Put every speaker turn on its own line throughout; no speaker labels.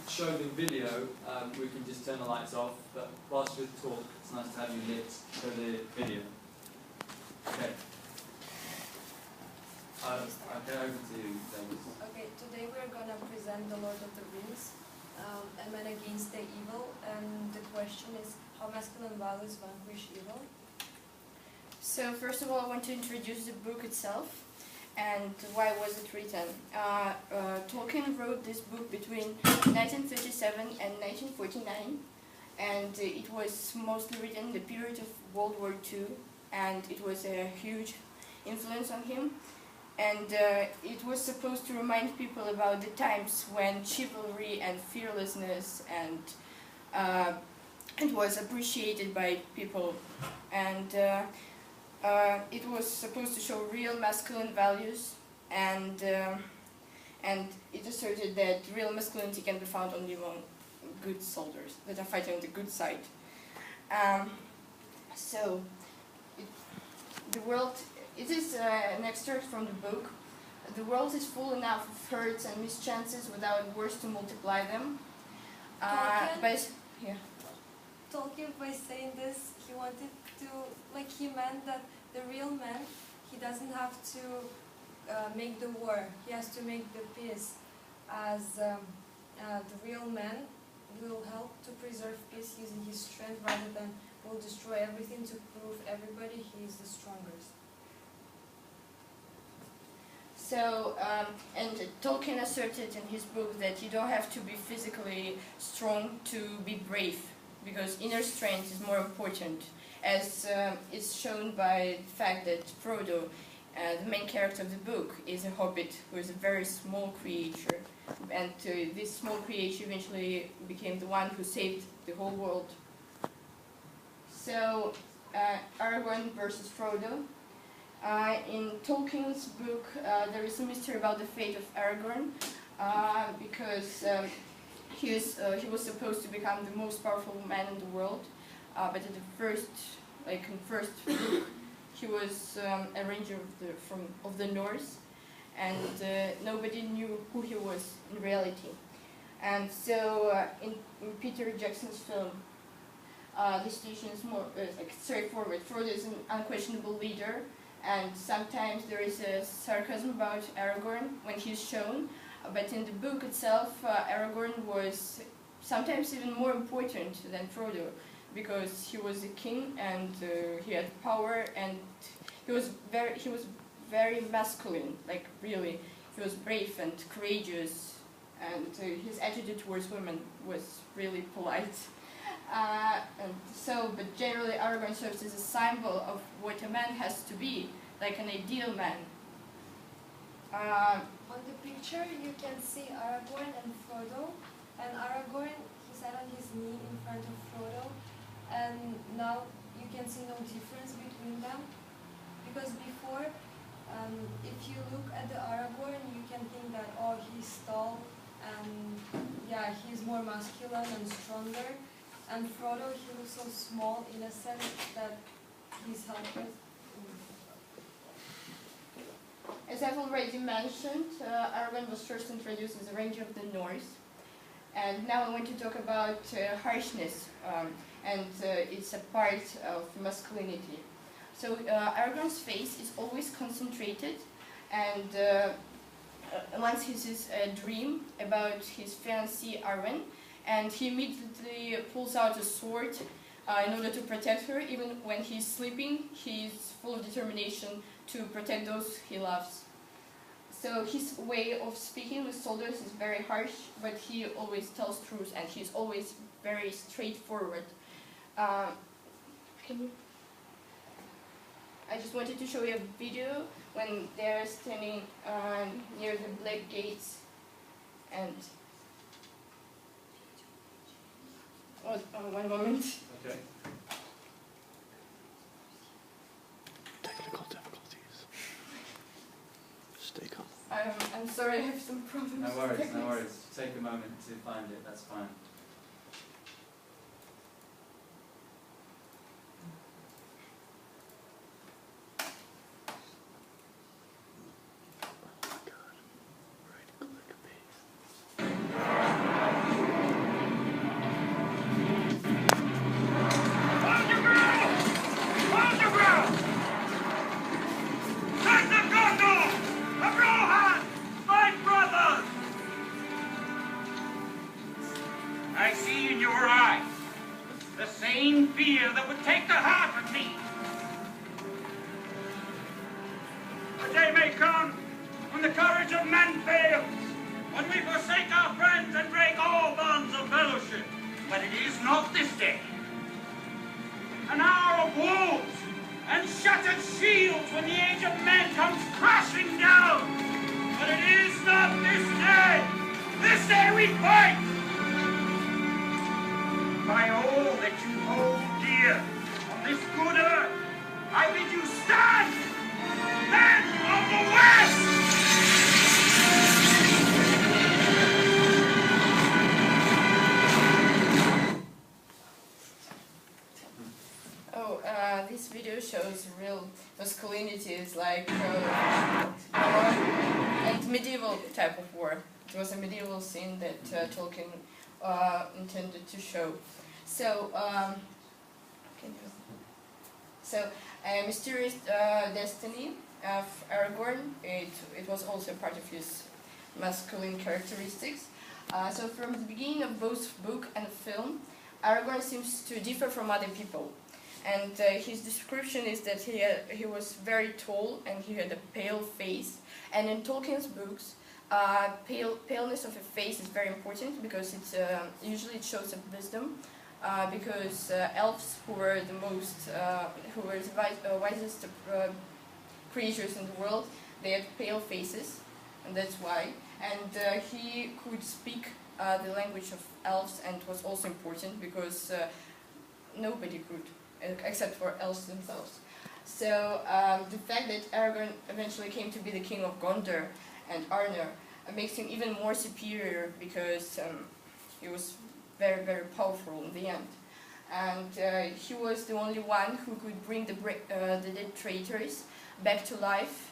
show the video, we can just turn the lights off, but whilst we talk, it's nice to have you lit for the video. Okay. Okay, over to you, Davis.
Okay, today we're gonna present The Lord of the Rings, a man against the evil, and the question is how masculine values vanquish evil.
So first of all, I want to introduce the book itself and why was it written. Tolkien wrote this book between 1937 and 1949, and it was mostly written in the period of World War II, and it was a huge influence on him. And it was supposed to remind people about the times when chivalry and fearlessness and it was appreciated by people, and it was supposed to show real masculine values, and it asserted that real masculinity can be found only among good soldiers that are fighting on the good side. So the world. It is an extract from the book. The world is full enough of hurts and mischances without words to multiply them.
Tolkien, by saying this, he wanted to, he meant that the real man, he doesn't have to make the war. He has to make the peace. As the real man will help to preserve peace using his strength rather than will destroy everything to prove everybody he is the strongest.
So, and Tolkien asserted in his book that you don't have to be physically strong to be brave, because inner strength is more important, as is shown by the fact that Frodo, the main character of the book, is a hobbit who is a very small creature, and this small creature eventually became the one who saved the whole world. So, Aragorn versus Frodo. In Tolkien's book, there is a mystery about the fate of Aragorn, because he was supposed to become the most powerful man in the world, but in the first book, he was a ranger of the North, and nobody knew who he was in reality. And so, in Peter Jackson's film, the situation is more straightforward. Frodo is an unquestionable leader. And sometimes there is a sarcasm about Aragorn when he's shown, but in the book itself, Aragorn was sometimes even more important than Frodo, because he was a king and he had power, and he was very masculine, really. He was brave and courageous, and his attitude towards women was really polite. But generally Aragorn serves as a symbol of what a man has to be, like an ideal man.
On the picture you can see Aragorn and Frodo, and Aragorn, he sat on his knee in front of Frodo, and now you can see no difference between them, because before, if you look at the Aragorn, you can think that, oh, he's tall, and yeah, he's more masculine and stronger. And Frodo, he looks so small in a sense that he's helpless.
As I've already mentioned, Aragorn was first introduced as a ranger of the North. And now I want to talk about harshness, and it's a part of masculinity. So Aragorn's face is always concentrated, and once he sees a dream about his fiancée Arwen, and he immediately pulls out a sword in order to protect her. Even when he's sleeping, he's full of determination to protect those he loves. So his way of speaking with soldiers is very harsh, but he always tells truth, and he's always very straightforward. I just wanted to show you a video when they're standing near the Black Gates, and one moment.
Okay.
Technical difficulties. Stay calm.
I'm sorry, I have some problems.
No worries, no worries. Take a moment to find it, that's fine.
Oh my god. Right click paste. I see in your eyes the same fear that would take the heart of me. A day may come when the courage of men fails, when we forsake our friends and break all bonds of fellowship. But it is not this day. An hour of woes and shattered shields when the age of men comes crashing down. But it is not this day. This day we fight. By all that you hold dear on this good earth, I bid you stand, men of the West!
This video shows real masculinities, like war and medieval type of war. It was a medieval scene that Tolkien intended to show. So, Mysterious Destiny of Aragorn, it was also part of his masculine characteristics. So from the beginning of both book and film, Aragorn seems to differ from other people. And his description is that he was very tall and he had a pale face. And in Tolkien's books, paleness of a face is very important because usually it shows up wisdom. Because elves, who were the wisest creatures in the world, they had pale faces, and that's why. And he could speak the language of elves, and it was also important because nobody could, except for elves themselves. So the fact that Aragorn eventually came to be the king of Gondor and Arnor makes him even more superior because he was very, very powerful in the end. And he was the only one who could bring the dead traitors back to life.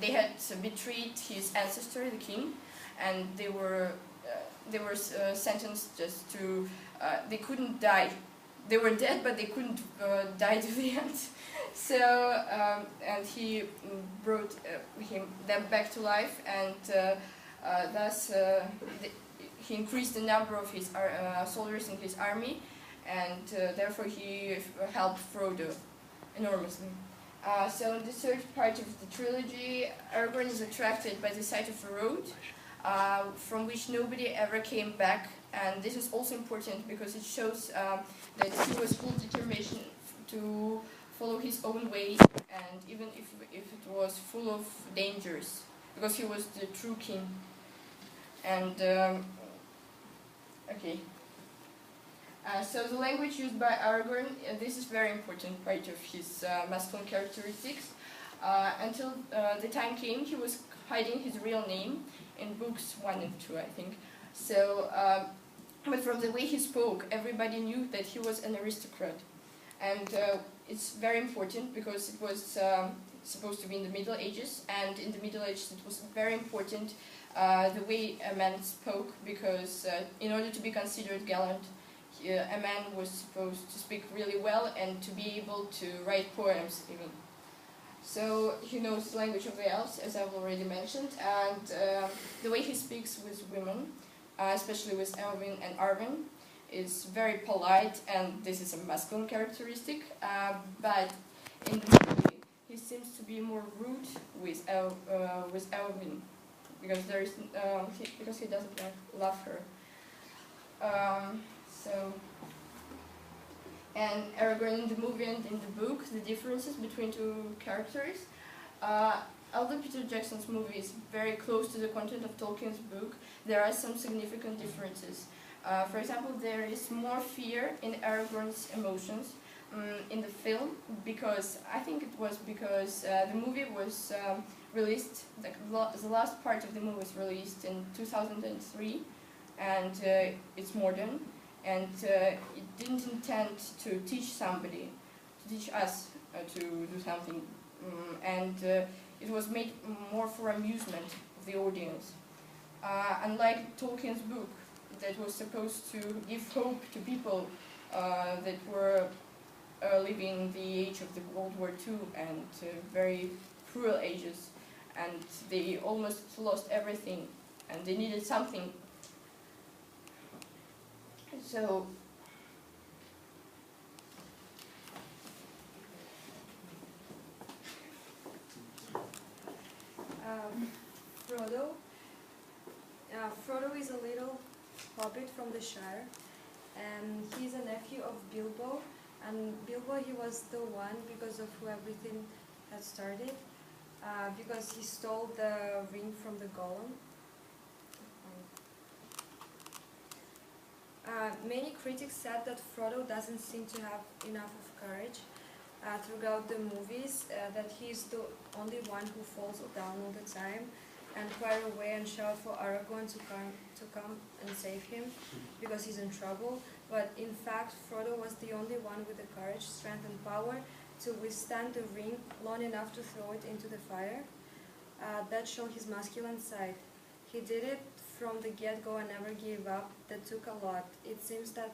They had betrayed his ancestor, the king, and they were sentenced just to, they couldn't die. They were dead, but they couldn't die to the end. So, and he brought them back to life, and thus he increased the number of his soldiers in his army, and therefore he helped Frodo enormously. So in the third part of the trilogy, Aragorn is attracted by the sight of a road from which nobody ever came back, and this is also important because it shows that he was full of determination to follow his own way, and even if it was full of dangers, because he was the true king. And so the language used by Aragorn, this is very important part of his masculine characteristics. Until the time came, he was hiding his real name in books 1 and 2, I think. So, but from the way he spoke, everybody knew that he was an aristocrat. And it's very important because it was supposed to be in the Middle Ages, and in the Middle Ages it was very important the way a man spoke, because in order to be considered gallant, a man was supposed to speak really well and to be able to write poems even. So he knows the language of the elves, as I've already mentioned, and the way he speaks with women, especially with Elwyn and Arwen, is very polite, and this is a masculine characteristic, but in the movie he seems to be more rude with Elwyn, because because he doesn't love her. And Aragorn in the movie and in the book, the differences between two characters. Although Peter Jackson's movie is very close to the content of Tolkien's book, there are some significant differences. For example, there is more fear in Aragorn's emotions in the film, because I think it was because the movie was released, the last part of the movie was released in 2003, and it's modern, and it didn't intend to teach somebody, to teach us to do something, and it was made more for amusement of the audience. Unlike Tolkien's book, that was supposed to give hope to people that were living in the age of the World War II and very cruel ages, and they almost lost everything, and they needed something. So
Frodo. Frodo is a little hobbit from the Shire, and he's a nephew of Bilbo. And Bilbo, he was the one because of who everything had started, because he stole the ring from the Golem. Many critics said that Frodo doesn't seem to have enough of courage throughout the movies, that he's the only one who falls down all the time and cry away and shout for Aragorn to come and save him because he's in trouble. But in fact, Frodo was the only one with the courage, strength and power to withstand the ring long enough to throw it into the fire. That showed his masculine side. He did it from the get-go and never gave up. That took a lot. It seems that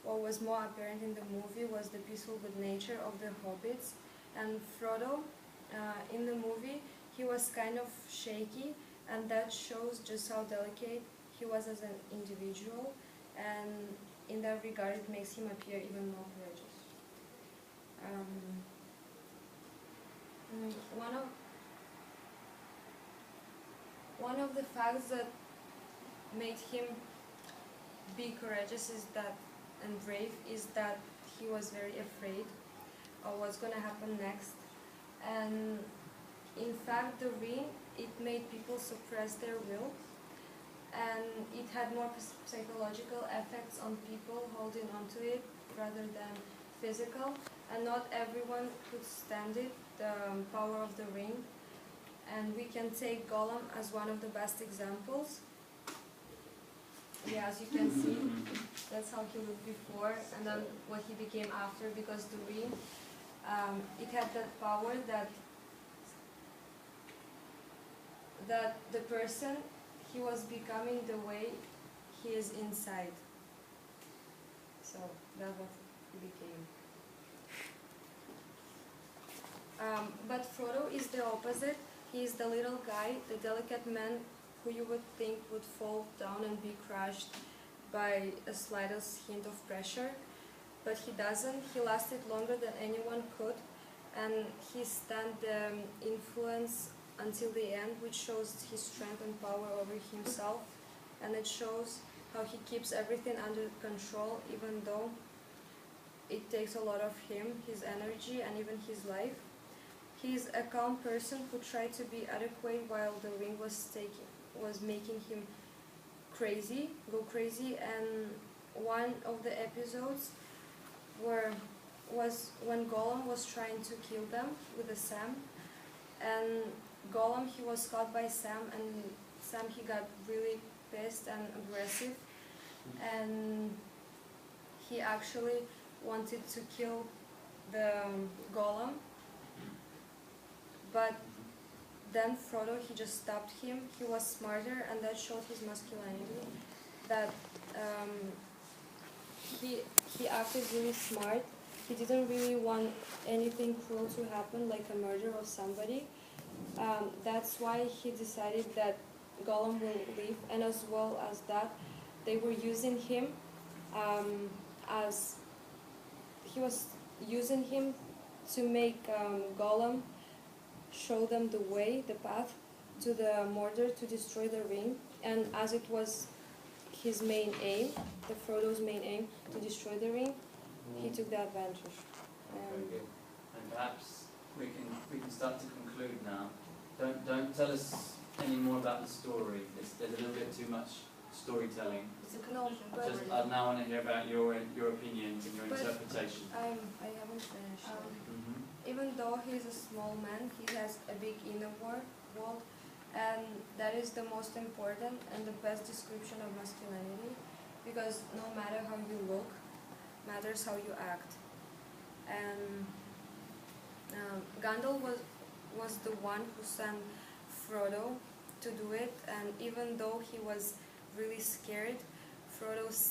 what was more apparent in the movie was the peaceful good nature of the hobbits. And Frodo, in the movie, he was kind of shaky, and that shows just how delicate he was as an individual, and in that regard it makes him appear even more courageous. One of the facts that made him be courageous and brave is that he was very afraid of what's going to happen next. And in fact, the ring, it made people suppress their will, and it had more psychological effects on people holding onto it rather than physical, and not everyone could stand it, the power of the ring. And we can take Gollum as one of the best examples. Yeah, as you can see, that's how he looked before, and then what he became after, because the ring, it had that power that the person, he was becoming the way he is inside. So that's what he became. But Frodo is the opposite. He is the little guy, the delicate man who you would think would fall down and be crushed by a slightest hint of pressure. But he doesn't. He lasted longer than anyone could, and he stand the influence until the end, which shows his strength and power over himself, and it shows how he keeps everything under control, even though it takes a lot of him, his energy, and even his life. He's a calm person who tried to be adequate while the ring was making him go crazy. And one of the episodes was when Gollum was trying to kill them with a Sam, and Gollum, he was caught by Sam, and Sam, he got really pissed and aggressive, and he actually wanted to kill the Gollum, but then Frodo, he just stopped him. He was smarter, and that showed his masculinity, that he acted really smart. He didn't really want anything cruel to happen, like a murder of somebody. That's why he decided that Gollum will live, and as well as that, they were using him to make Gollum show them the way, the path to the Mordor to destroy the ring, and as it was his main aim, the Frodo's main aim, to destroy the ring, he took the advantage.
Very good. And perhaps we can start to conclude now. Don't tell us any more about the story. There's a little bit too much storytelling. I now want to hear about your opinions and your interpretation.
I haven't finished. Even though he's a small man, he has a big inner world, and that is the most important and the best description of masculinity, because no matter how you look, matters how you act. And Gandalf was the one who sent Frodo to do it, and even though he was really scared, Frodo